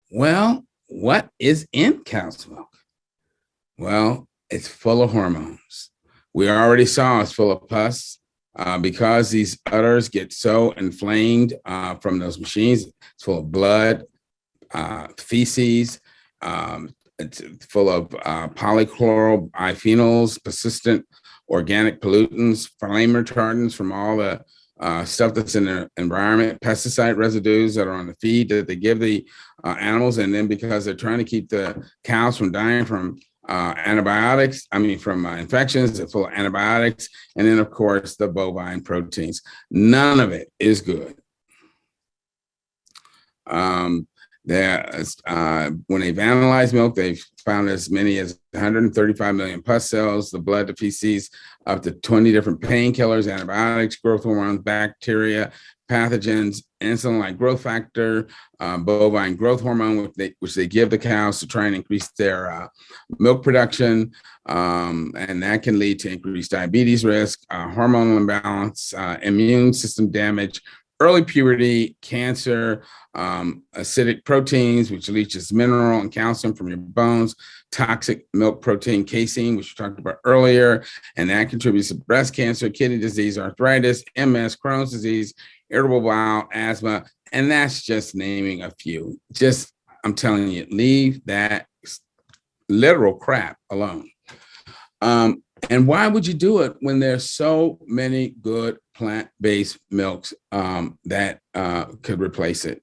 Well, what is in cow's milk? Well, it's full of hormones. We already saw it's full of pus because these udders get so inflamed from those machines. It's full of blood, feces. It's full of polychlorobiphenols, persistent organic pollutants, flame retardants from all the stuff that's in the environment, pesticide residues that are on the feed that they give the animals. And then because they're trying to keep the cows from dying from from infections, it's full of antibiotics. And then, of course, the bovine proteins. None of it is good. When they've analyzed milk, they've found as many as 135 million pus cells, the blood, the feces, up to 20 different painkillers, antibiotics, growth hormones, bacteria, pathogens, insulin-like growth factor, bovine growth hormone, which they give the cows to try and increase their milk production. And that can lead to increased diabetes risk, hormonal imbalance, immune system damage, early puberty, cancer, acidic proteins, which leaches mineral and calcium from your bones, toxic milk protein casein, which we talked about earlier, and that contributes to breast cancer, kidney disease, arthritis, MS, Crohn's disease, irritable bowel, asthma, and that's just naming a few. Just, I'm telling you, leave that literal crap alone. And why would you do it when there's so many good plant-based milks that could replace it?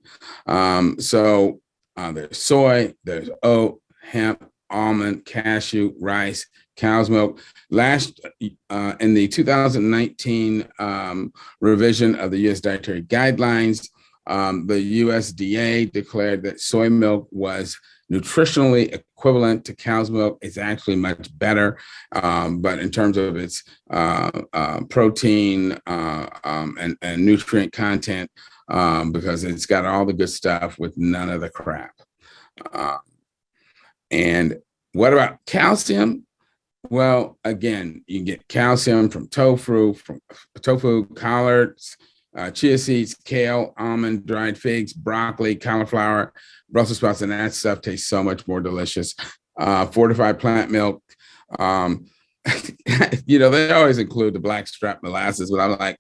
So there's soy, there's oat, hemp, almond, cashew, rice, cow's milk. In the 2019 revision of the U.S. Dietary Guidelines, the USDA declared that soy milk was nutritionally equivalent to cow's milk. It's actually much better, but in terms of its protein and nutrient content, because it's got all the good stuff with none of the crap. And what about calcium? Well, again, you can get calcium from tofu, collards, chia seeds, kale, almond, dried figs, broccoli, cauliflower, Brussels sprouts, and that stuff tastes so much more delicious. Fortified plant milk. They always include the blackstrap molasses, but I'm like,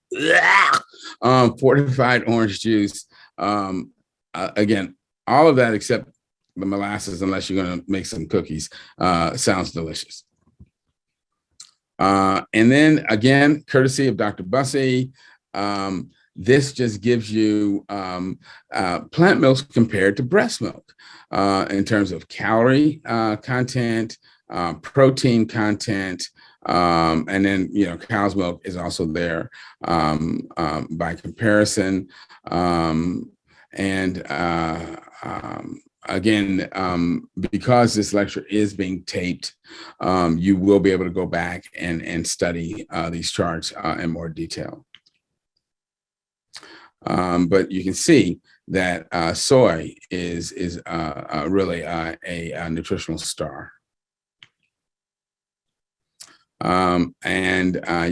fortified orange juice. Again, all of that except the molasses, unless you're going to make some cookies, sounds delicious. And then again, courtesy of Dr. Bussey, this just gives you plant milks compared to breast milk in terms of calorie content, protein content, and then, cow's milk is also there by comparison. Again, because this lecture is being taped, you will be able to go back and study these charts in more detail. But you can see that soy is really a nutritional star. And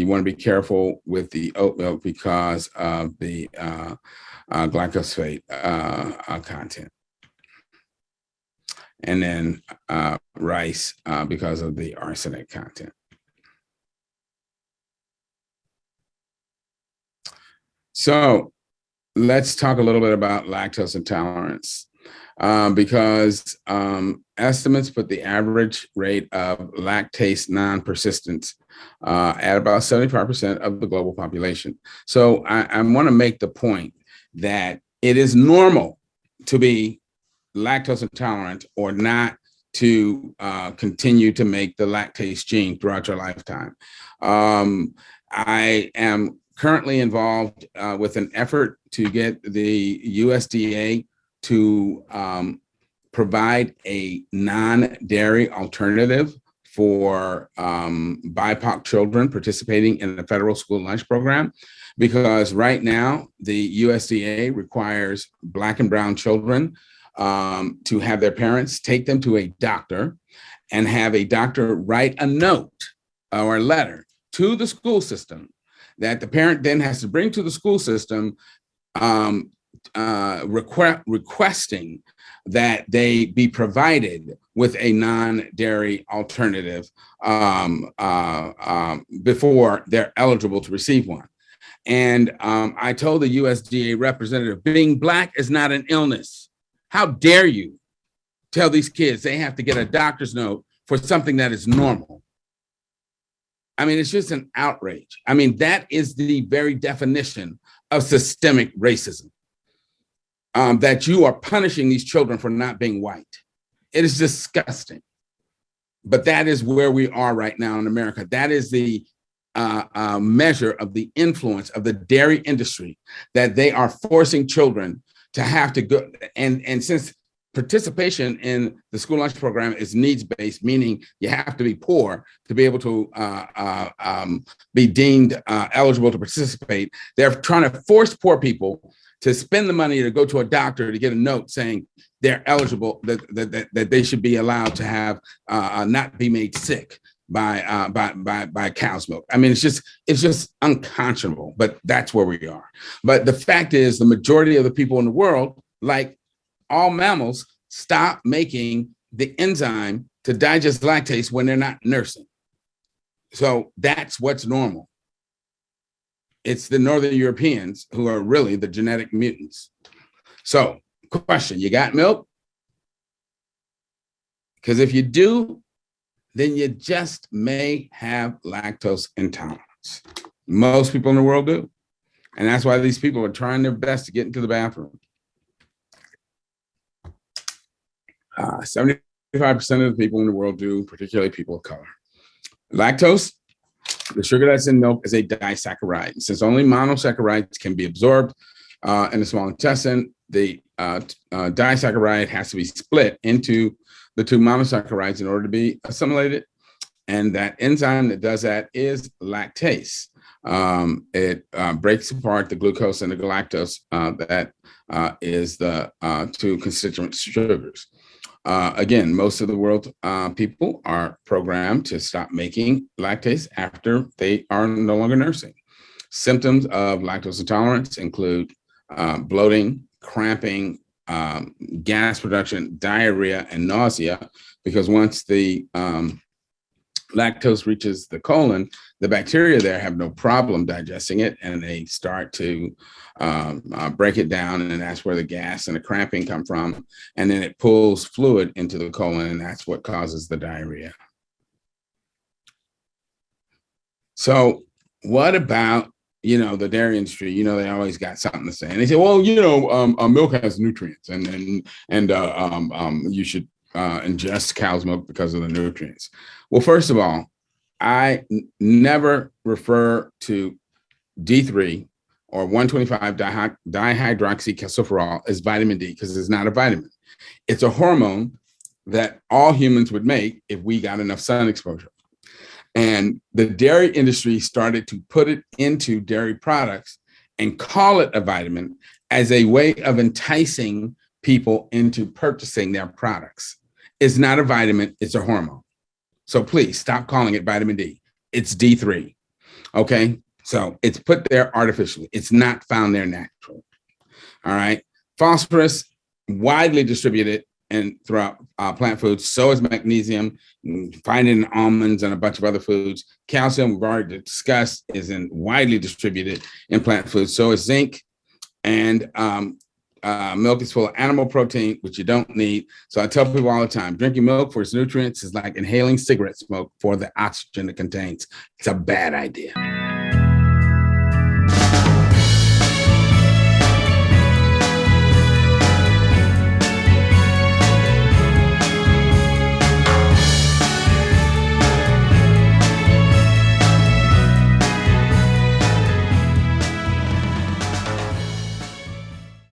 you want to be careful with the oat milk because of the glyphosate content. And then rice because of the arsenic content. So let's talk a little bit about lactose intolerance because estimates put the average rate of lactase non-persistence at about 75% of the global population. So I want to make the point that it is normal to be lactose intolerant or not to continue to make the lactase gene throughout your lifetime. I am currently involved with an effort to get the USDA to provide a non-dairy alternative for BIPOC children participating in the federal school lunch program, because right now the USDA requires Black and brown children to have their parents take them to a doctor and have a doctor write a note or a letter to the school system that the parent then has to bring to the school system requesting that they be provided with a non-dairy alternative before they're eligible to receive one. And I told the USDA representative, being Black is not an illness. How dare you tell these kids they have to get a doctor's note for something that is normal? I mean, it's just an outrage. I mean, that is the very definition of systemic racism, that you are punishing these children for not being white. It is disgusting. But that is where we are right now in America. That is the measure of the influence of the dairy industry, that they are forcing children to have to go. And since participation in the school lunch program is needs-based, meaning you have to be poor to be able to be deemed eligible to participate, they're trying to force poor people to spend the money to go to a doctor to get a note saying they're eligible, that they should be allowed to have not be made sick by cow's milk. I mean, it's just unconscionable, but that's where we are. But the fact is, the majority of the people in the world, like all mammals, stop making the enzyme to digest lactase when they're not nursing. So that's what's normal. It's the Northern Europeans who are really the genetic mutants. So, question, you got milk? Because if you do, then you just may have lactose intolerance. Most people in the world do. And that's why these people are trying their best to get into the bathroom. 75% of the people in the world do, particularly people of color. Lactose, the sugar that's in milk, is a disaccharide. Since only monosaccharides can be absorbed in the small intestine, the disaccharide has to be split into the two monosaccharides in order to be assimilated. And that enzyme that does that is lactase. It breaks apart the glucose and the galactose that is the two constituent sugars. Again, most of the world people are programmed to stop making lactase after they are no longer nursing. Symptoms of lactose intolerance include bloating, cramping, gas production, diarrhea, and nausea, because once the lactose reaches the colon, the bacteria there have no problem digesting it, and they start to break it down, and that's where the gas and the cramping come from. And then it pulls fluid into the colon, and that's what causes the diarrhea. So what about, the dairy industry? They always got something to say. And they say, well, milk has nutrients, and you should ingest cow's milk because of the nutrients. Well, first of all, I never refer to D3 or 125 dihydroxycalciferol as vitamin D, because it's not a vitamin. It's a hormone that all humans would make if we got enough sun exposure. And the dairy industry started to put it into dairy products and call it a vitamin as a way of enticing people into purchasing their products. It's not a vitamin, it's a hormone. So please stop calling it vitamin D. It's D3, okay? So it's put there artificially. It's not found there naturally, all right? Phosphorus, widely distributed throughout plant foods. So is magnesium. You can find it in almonds and a bunch of other foods. Calcium, we've already discussed, is widely distributed in plant foods. So is zinc. And milk is full of animal protein, which you don't need. So I tell people all the time, drinking milk for its nutrients is like inhaling cigarette smoke for the oxygen it contains. It's a bad idea.